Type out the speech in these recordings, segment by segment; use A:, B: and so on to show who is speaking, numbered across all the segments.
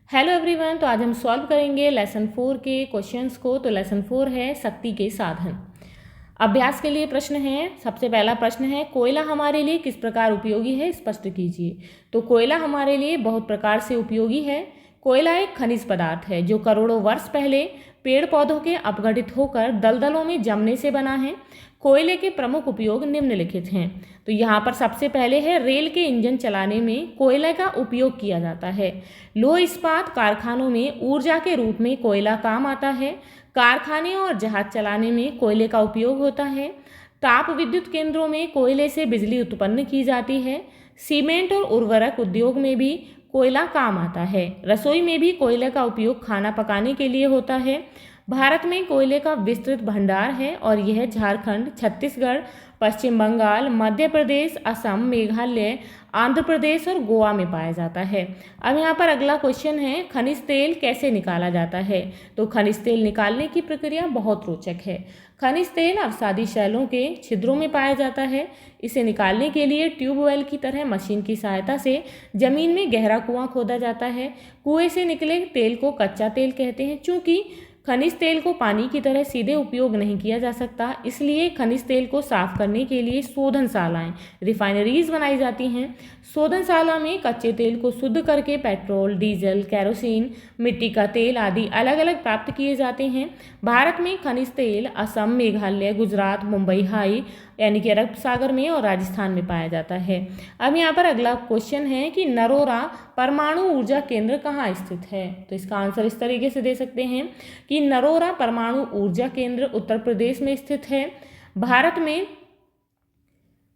A: Hello everyone. तो आज हम सॉल्व करेंगे लेसन 4 के क्वेश्चंस को। तो लेसन 4 है शक्ति के साधन। अभ्यास के लिए प्रश्न है। सबसे पहला प्रश्न है, कोयला हमारे लिए किस प्रकार उपयोगी है, स्पष्ट कीजिए। तो कोयला हमारे लिए बहुत प्रकार से उपयोगी है। कोयला एक खनिज पदार्थ है जो करोड़ों वर्ष पहले पेड़ पौधों के अपघटित होकर दलदलों में जमने से बना है। कोयले के प्रमुख उपयोग निम्नलिखित हैं। तो यहाँ पर सबसे पहले है, रेल के इंजन चलाने में कोयले का उपयोग किया जाता है। लौह इस्पात कारखानों में ऊर्जा के रूप में कोयला काम आता है। कारखाने और जहाज चलाने में कोयले का उपयोग होता है। ताप विद्युत केंद्रों में कोयले से बिजली उत्पन्न की जाती है। सीमेंट और उर्वरक उद्योग में भी कोयला काम आता है। रसोई में भी कोयले का उपयोग खाना पकाने के लिए होता है। भारत में कोयले का विस्तृत भंडार है और यह झारखंड, छत्तीसगढ़, पश्चिम बंगाल, मध्य प्रदेश, असम, मेघालय, आंध्र प्रदेश और गोवा में पाया जाता है। अब यहाँ पर अगला क्वेश्चन है, खनिज तेल कैसे निकाला जाता है। तो खनिज तेल निकालने की प्रक्रिया बहुत रोचक है। खनिज तेल अवसादी शैलों के छिद्रों में पाया जाता है। इसे निकालने के लिए ट्यूबवेल की तरह मशीन की सहायता से जमीन में गहरा कुआं खोदा जाता है। कुएं से निकले तेल को कच्चा तेल कहते हैं। चूँकि खनिज तेल को पानी की तरह सीधे उपयोग नहीं किया जा सकता, इसलिए खनिज तेल को साफ करने के लिए शोधनशालाएं, रिफाइनरीज बनाई जाती हैं। शोधनशाला में कच्चे तेल को शुद्ध करके पेट्रोल, डीजल, केरोसिन, मिट्टी का तेल आदि अलग अलग प्राप्त किए जाते हैं। भारत में खनिज तेल असम, मेघालय, गुजरात, मुंबई हाई यानी कि अरब सागर में और राजस्थान में पाया जाता है। अब यहाँ पर अगला क्वेश्चन है कि नरोरा परमाणु ऊर्जा केंद्र कहाँ स्थित है। तो इसका आंसर इस तरीके से दे सकते हैं कि नरोरा परमाणु ऊर्जा केंद्र उत्तर प्रदेश में स्थित है। भारत में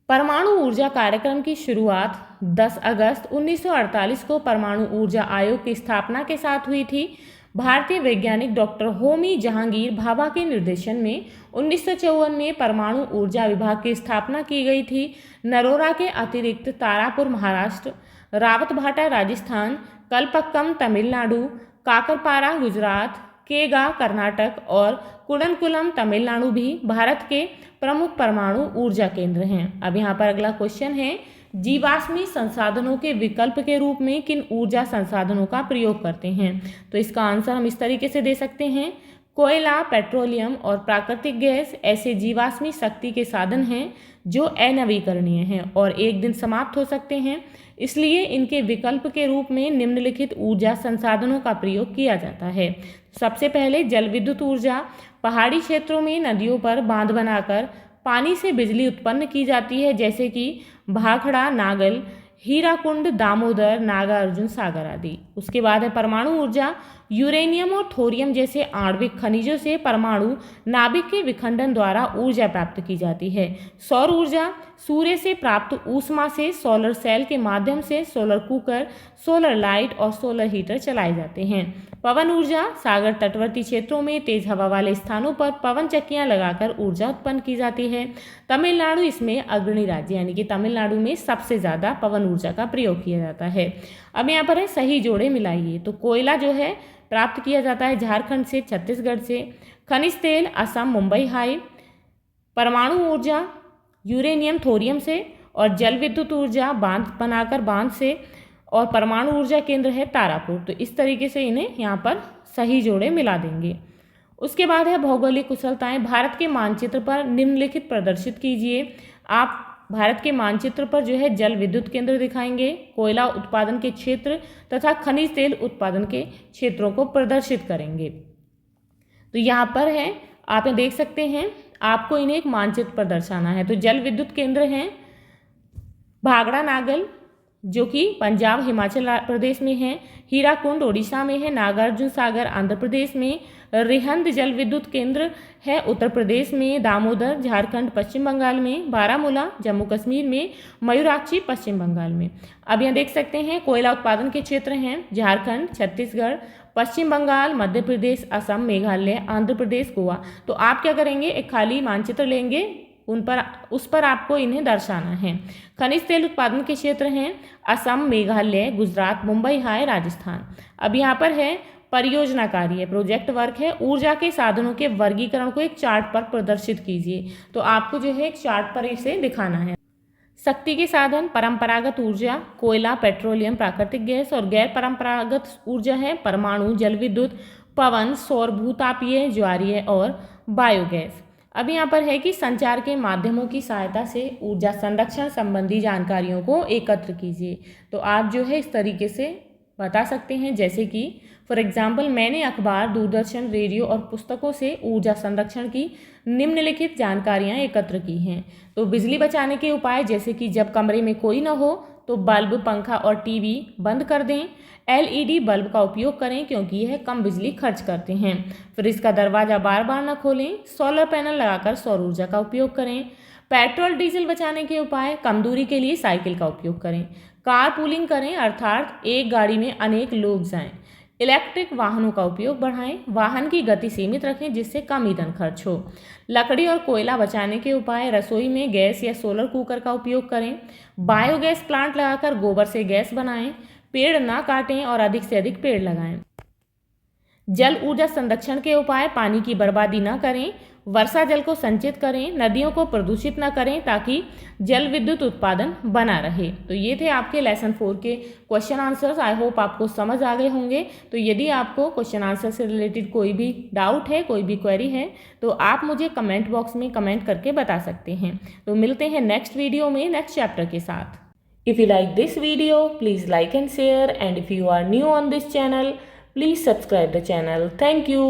A: परमाणु ऊर्जा कार्यक्रम की शुरुआत 10 अगस्त 1948 को परमाणु ऊर्जा आयोग की स्थापना के साथ हुई थी। भारतीय वैज्ञानिक डॉक्टर होमी जहांगीर भाभा के निर्देशन में 1954 में परमाणु ऊर्जा विभाग की स्थापना की गई थी। नरोरा के अतिरिक्त तारापुर महाराष्ट्र, रावतभाटा राजस्थान, कलपक्कम तमिलनाडु, काकरपारा गुजरात, केगा कर्नाटक और कुडनकुलम तमिलनाडु भी भारत के प्रमुख परमाणु ऊर्जा केंद्र हैं। अब यहाँ पर अगला क्वेश्चन है, जीवाश्मी संसाधनों के विकल्प के रूप में किन ऊर्जा संसाधनों का प्रयोग करते हैं। तो इसका आंसर हम इस तरीके से दे सकते हैं, कोयला, पेट्रोलियम और प्राकृतिक गैस ऐसे जीवाश्मी शक्ति के साधन हैं जो अनवीकरणीय हैं और एक दिन समाप्त हो सकते हैं। इसलिए इनके विकल्प के रूप में निम्नलिखित ऊर्जा संसाधनों का प्रयोग किया जाता है। सबसे पहले जल विद्युत ऊर्जा। पहाड़ी क्षेत्रों में नदियों पर बांध बनाकर पानी से बिजली उत्पन्न की जाती है, जैसे कि भाखड़ा, नागल, हीराकुंड, दामोदर, नागार्जुन सागर आदि। उसके बाद है परमाणु ऊर्जा। यूरेनियम और थोरियम जैसे आणविक खनिजों से परमाणु नाभिक के विखंडन द्वारा ऊर्जा प्राप्त की जाती है। सौर ऊर्जा। सूर्य से प्राप्त ऊष्मा से सोलर सेल के माध्यम से सोलर कुकर, सोलर लाइट और सोलर हीटर चलाए जाते हैं। पवन ऊर्जा। सागर तटवर्ती क्षेत्रों में तेज हवा वाले स्थानों पर पवन चक्कियां लगाकर ऊर्जा उत्पन्न की जाती है। तमिलनाडु इसमें अग्रणी राज्य, यानी कि तमिलनाडु में सबसे ज़्यादा पवन ऊर्जा का प्रयोग किया जाता है। अब यहाँ पर है सही जोड़े मिलाइए। तो कोयला जो है प्राप्त किया जाता है झारखंड से, छत्तीसगढ़ से। खनिज तेल असम, मुंबई हाई। परमाणु ऊर्जा यूरेनियम, थोरियम से। और जल विद्युत ऊर्जा बांध बनाकर बांध से। और परमाणु ऊर्जा केंद्र है तारापुर। तो इस तरीके से इन्हें यहाँ पर सही जोड़े मिला देंगे। उसके बाद है भौगोलिक कुशलताएं। भारत के मानचित्र पर निम्नलिखित प्रदर्शित कीजिए। आप भारत के मानचित्र पर जो है जल विद्युत केंद्र दिखाएंगे, कोयला उत्पादन के क्षेत्र तथा खनिज तेल उत्पादन के क्षेत्रों को प्रदर्शित करेंगे। तो यहाँ पर है, आप देख सकते हैं, आपको इन्हें एक मानचित्र पर दर्शाना है। तो जल विद्युत केंद्र हैं भाखड़ा नागल जो कि पंजाब हिमाचल प्रदेश में है, हीराकुंड उड़ीसा में है, नागार्जुन सागर आंध्र प्रदेश में, रिहंद जल विद्युत केंद्र है उत्तर प्रदेश में, दामोदर झारखंड पश्चिम बंगाल में, बारामूला जम्मू कश्मीर में, मयूराक्षी पश्चिम बंगाल में। अब यहाँ देख सकते हैं कोयला उत्पादन के क्षेत्र हैं झारखंड, छत्तीसगढ़, पश्चिम बंगाल, मध्य प्रदेश, असम, मेघालय, आंध्र प्रदेश, गोवा। तो आप क्या करेंगे, एक खाली मानचित्र लेंगे, उस पर आपको इन्हें दर्शाना है। खनिज तेल उत्पादन के क्षेत्र हैं असम, मेघालय, गुजरात, मुंबई हाई, राजस्थान। अब यहाँ पर है परियोजना कार्य, प्रोजेक्ट वर्क है। ऊर्जा के साधनों के वर्गीकरण को एक चार्ट पर प्रदर्शित कीजिए। तो आपको जो है एक चार्ट पर इसे दिखाना है। शक्ति के साधन परंपरागत ऊर्जा, कोयला, पेट्रोलियम, प्राकृतिक गैस, और गैर परंपरागत ऊर्जा है परमाणु, जल विद्युत, पवन, सौर, भूतापीय, ज्वारीय और बायोगैस। अब यहाँ पर है कि संचार के माध्यमों की सहायता से ऊर्जा संरक्षण संबंधी जानकारियों को एकत्र कीजिए। तो आप जो है इस तरीके से बता सकते हैं, जैसे कि फॉर एग्जाम्पल, मैंने अखबार, दूरदर्शन, रेडियो और पुस्तकों से ऊर्जा संरक्षण की निम्नलिखित जानकारियाँ एकत्र की हैं। तो बिजली बचाने के उपाय, जैसे कि जब कमरे में कोई न हो तो बल्ब, पंखा और टीवी बंद कर दें। एलईडी बल्ब का उपयोग करें क्योंकि यह कम बिजली खर्च करते हैं। फ्रिज का दरवाज़ा बार बार न खोलें। सोलर पैनल लगाकर सौर ऊर्जा का उपयोग करें। पेट्रोल डीजल बचाने के उपाय, कम दूरी के लिए साइकिल का उपयोग करें। कार पूलिंग करें, अर्थात एक गाड़ी में अनेक लोग जाएं। इलेक्ट्रिक वाहनों का उपयोग बढ़ाएं। वाहन की गति सीमित रखें जिससे कम ईंधन खर्च हो। लकड़ी और कोयला बचाने के उपाय, रसोई में गैस या सोलर कुकर का उपयोग करें। बायोगैस प्लांट लगाकर गोबर से गैस बनाएं। पेड़ ना काटें और अधिक से अधिक पेड़ लगाएं। जल ऊर्जा संरक्षण के उपाय, पानी की बर्बादी न करें। वर्षा जल को संचित करें। नदियों को प्रदूषित न करें ताकि जल विद्युत उत्पादन बना रहे। तो ये थे आपके लेसन 4 के क्वेश्चन आंसर्स। आई होप आपको समझ आ गए होंगे। तो यदि आपको क्वेश्चन आंसर से रिलेटेड कोई भी डाउट है, कोई भी क्वेरी है, तो आप मुझे कमेंट बॉक्स में कमेंट करके बता सकते हैं। तो मिलते हैं नेक्स्ट वीडियो में नेक्स्ट चैप्टर के साथ। If you like this video, please like and share, and if you are new on this channel, please subscribe the channel. Thank you.